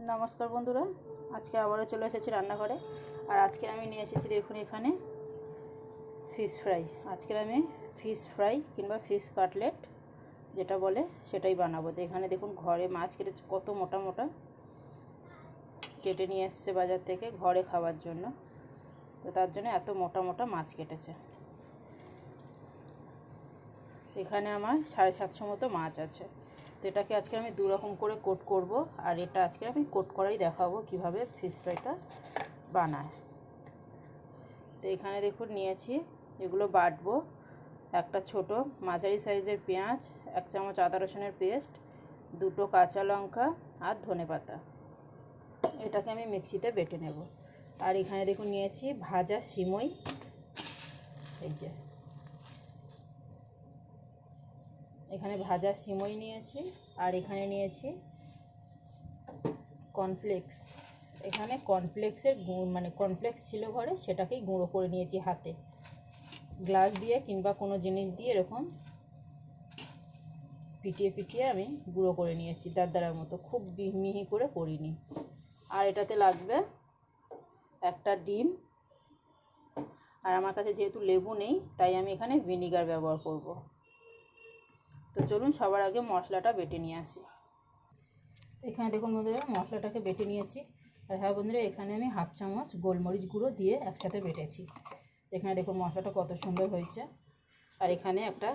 নমস্কার বন্ধুরা, আজকে আবারও চলে এসেছি রান্নাঘরে। আর আজকে আমি নিয়ে এসেছি দেখুন এখানে ফিশ ফ্রাই। আজকে আমি ফিশ ফ্রাই কিংবা ফিশ কাটলেট যেটা বলে সেটাই বানাবো। তো এখানে দেখুন ঘরে মাছ কেটেছে, কত মোটা মোটা কেটে নিয়ে এসছে বাজার থেকে ঘরে খাওয়ার জন্য। তো তার জন্য এত মোটা মোটা মাছ কেটেছে। এখানে আমার 750 মতো মাছ আছে। তো এটাকে আজকে আমি দু রকম করে কোট করব, আর এটা আজকে আমি কোট করাই দেখাবো কিভাবে ফিশ ফ্রাইটা বানায়। তো এখানে দেখুন নিয়েছি, এগুলো বাটবো। একটা ছোট মাঝারি সাইজের পেঁয়াজ, 1 চামচ আদা রসুনের পেস্ট, 2টো কাঁচা লঙ্কা আর ধনেপাতা। এটাকে আমি মিক্সিতে বেটে নেব। আর এখানে দেখুন নিয়েছি ভাজা সিমই, এই যে এখানে ভাজা সিমই নিয়েছি। আর এখানে নিয়েছি কর্নফ্লেক্স। এখানে কর্নফ্লেক্সের কর্নফ্লেক্স ছিল ঘরে, সেটাকেই গুঁড়ো করে নিয়েছি হাতে। গ্লাস দিয়ে কিংবা কোনো জিনিস দিয়ে এরকম পিটিয়ে পিটিয়ে আমি গুঁড়ো করে নিয়েছি দারদারার মতো, খুব মিহি করে করিনি। আর এটাতে লাগবে একটা ডিম। আর আমার কাছে যেহেতু লেবু নেই, তাই আমি এখানে ভিনিগার ব্যবহার করব। তো চলুন সবার আগে মশলাটা বেটে নিয়ে আসি। এখানে দেখুন বন্ধুরা, মশলাটাকে বেটে নিয়েছি। আর হ্যাঁ বন্ধুরা, এখানে আমি 1/2 চামচ গোলমরিচ গুঁড়ো দিয়ে একসাথে বেটেছি। এখানে দেখুন মশলাটা কত সুন্দর হয়েছে। আর এখানে একটা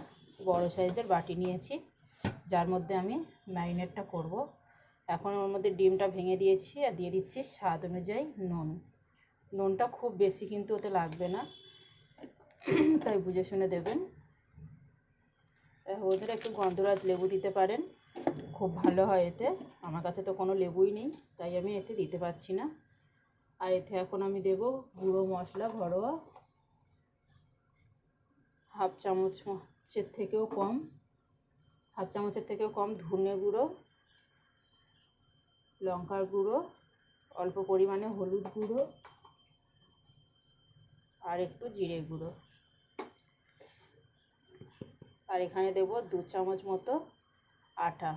বড় সাইজের বাটি নিয়েছি, যার মধ্যে আমি ম্যারিনেটটা করব। এখন ওর মধ্যে ডিমটা ভেঙে দিয়েছি আর দিয়ে দিচ্ছি স্বাদ অনুযায়ী নুন। নুনটা খুব বেশি কিন্তু ওতে লাগবে না, তাই বুঝে শুনে দেবেন। ওদের একটু গন্ধরাজ লেবু দিতে পারেন, খুব ভালো হয় এতে। আমার কাছে তো কোনো লেবুই নেই, তাই আমি এতে দিতে পারছি না। আর এতে এখন আমি দেব গুঁড়ো মশলা ঘরোয়া 1/2 চামচের থেকেও কম, 1/2 চামচের থেকেও কম ধনে গুঁড়ো, লঙ্কার গুঁড়ো, অল্প পরিমাণে হলুদ গুঁড়ো আর একটু জিরে গুঁড়ো। আর এখানে দেব 2 চামচ মতো আটা।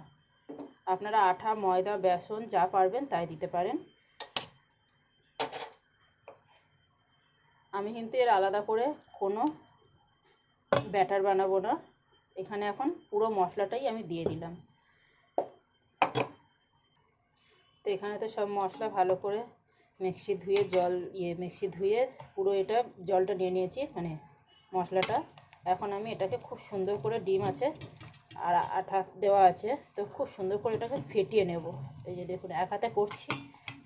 আপনারা আটা, ময়দা, বেসন যা পারবেন তাই দিতে পারেন। আমি কিন্তু এর আলাদা করে কোনো ব্যাটার বানাবো না। এখানে এখন পুরো মশলাটাই আমি দিয়ে দিলাম। তো এখানে তো সব মশলা ভালো করে মিক্সি ধুয়ে পুরো এটা জলটা নিয়ে নিয়েছি, মশলাটা। এখন আমি এটাকে খুব সুন্দর করে, ডিম আছে আর আটা দেওয়া আছে, তো খুব সুন্দর করে এটাকে ফেটিয়ে নেব। এই যে দেখুন, এক হাতে করছি,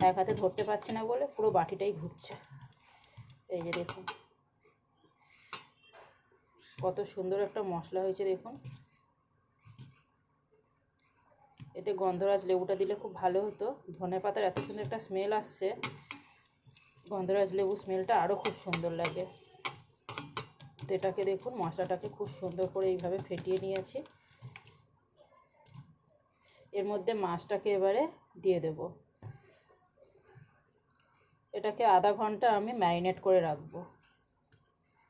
এক হাতে ধরতে পারছি না বলে পুরো বাটিটাই ঘুরছে। এই যে দেখুন কত সুন্দর একটা মশলা হয়েছে দেখুন। এতে গন্ধরাজ লেবুটা দিলে খুব ভালো হতো। ধনেপাতার এত সুন্দর একটা স্মেল আসছে, গন্ধরাজ লেবু স্মেলটা আরও খুব সুন্দর লাগে। তো এটাকে দেখুন, মশলাটাকে খুব সুন্দর করে এইভাবে ফেটিয়ে নিয়েছি। এর মধ্যে মাছটাকে এবারে দিয়ে দেব। এটাকে আধা ঘন্টা আমি ম্যারিনেট করে রাখবো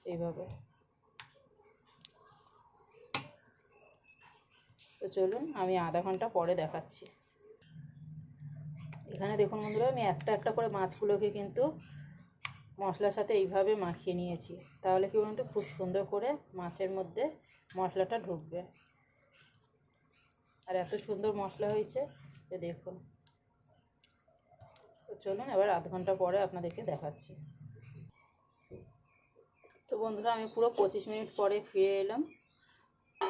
এইভাবে। তো চলুন আমি আধা ঘন্টা পরে দেখাচ্ছি। এখানে দেখুন বন্ধুরা, আমি একটা একটা করে মাছগুলোকে কিন্তু মশলার সাথে এইভাবে মাখিয়ে নিয়েছি। তাহলে কি বলুন তো, খুব সুন্দর করে মাছের মধ্যে মশলাটা ঢুকবে। আর এত সুন্দর মশলা হয়েছে যে দেখুন। তো চলুন এবার আধ ঘন্টা পরে আপনাদেরকে দেখাচ্ছি। তো বন্ধুরা, আমি পুরো 25 মিনিট পরে ফিরে এলাম।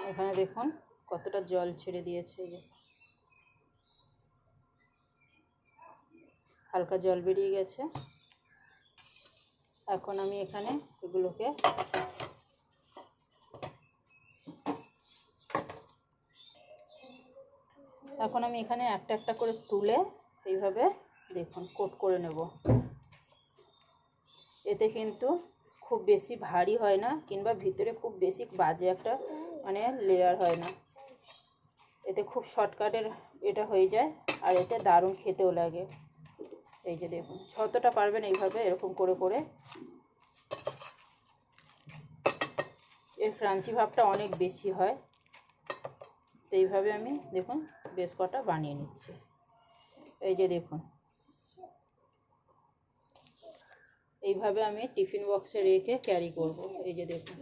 এখানে দেখুন কতটা জল ছেড়ে দিয়েছে, হালকা জল বেরিয়ে গেছে। এখন আমি এখানে এগুলোকে একটা একটা করে তুলে এইভাবে দেখুন কোট করে নেব। এতে কিন্তু খুব বেশি ভারী হয় না, কিংবা ভিতরে খুব বেশি বাজে একটা লেয়ার হয় না। এতে খুব শর্টকাটের এটা হয়ে যায়, আর এতে দারুণ খেতেও লাগে। এই যে দেখুন, যতটা পারবেন এইভাবে এরকম করে করে, এর ক্রাঞ্চি ভাবটা অনেক বেশি হয়। তো এইভাবে আমি দেখুন বেশ কটা বানিয়ে নিচ্ছি। এই যে দেখুন, এইভাবে আমি টিফিন বক্সে রেখে ক্যারি করব। এই যে দেখুন,